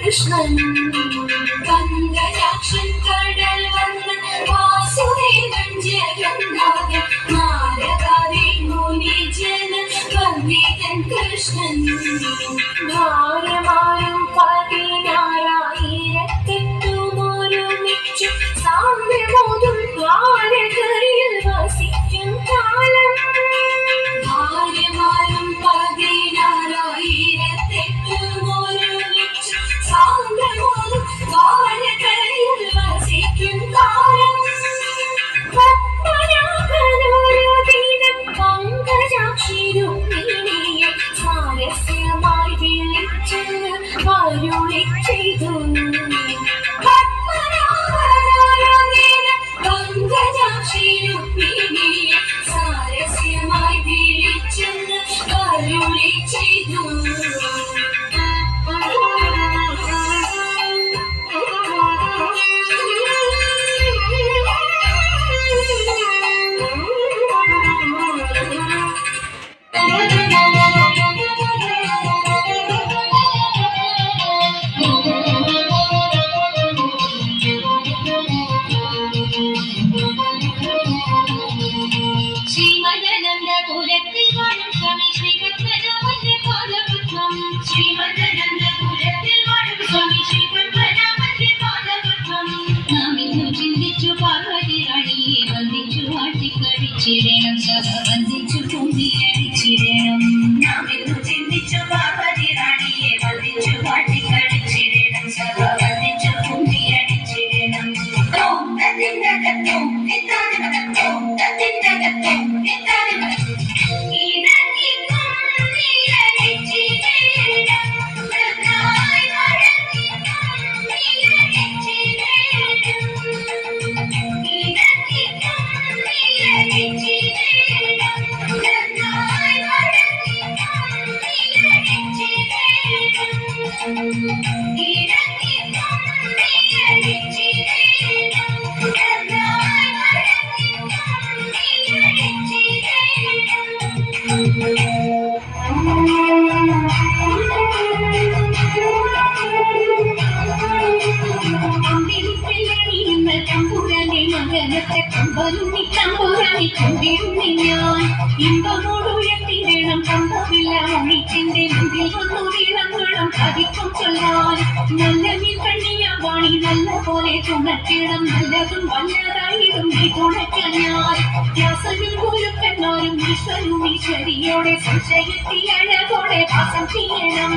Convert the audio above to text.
Krishnan गंगयाक्षन cuddle वर्णन वासुदेवन जगन्नाथन नारदादि मुनि जन वंदितन कृष्णन ഭാര്യമാരും പതിനായിരത്തെട്ടുമൊരുമിച്ചു സാമ്യമോതും ദ്വാരകയിൽ വസിക്കും കാലം ഭാര്യമാരും പതിനായിരത്തെട്ടുമൊരുമിച്ചു സാമ്യമോതും ദ്വാരകയിൽ വസിക്കും കാലം പത്മനാഭനൊരു ദിനം പങ്കജാക്ഷിരുക്മിണിയെ സ്വാരസ്യമായി വിളിച്ച് അരുളി ചെയ്തു പത്മനാഭനൊരു ദിനം പങ്കജാക്ഷിരുക്മിണിയെ സ്വാരസ്യമായി വിളിച്ച് അരുളി ചെയ്തു ചിരേണം സഭ വന്ദിച്ചു കുമ്പിയടിച്ചിരേണം നാമെന്നു ചിന്തിച്ചു പാർവതി റാണിയെ വന്ദിച്ചു പാട്ടിക്കടിച്ചിരേണം സഭ വന്ദിച്ചു കുമ്പിയടിച്ചിരേണം തോം തത്തിന്തകത്തോം തിത്താനിമകത്തോം തത്തിന്തകത്തോം തിത്താനിമകത്തോം ഇമ്പമോടുയർത്തിടണം കമ്പമില്ല ഒഴിച്ചിന്റെ മുമ്പിൽ വന്നു വീരങ്ങളും കവിക്കും ചൊല്ലാൻ നല്ല നീ കണ്ണിയാവാണി നല്ല പോലെ തുണക്കിടം നല്ലതും വല്ലതായിടും നീ തുണയ്ക്കാൻ ഞാൻ വ്യാസനും ഗുരുക്കന്മാരും ഈശ്വരും ഈശ്വരിയോടെ സംശയത്തിൽ അഴകോടെ വാസം ചെയ്യണം.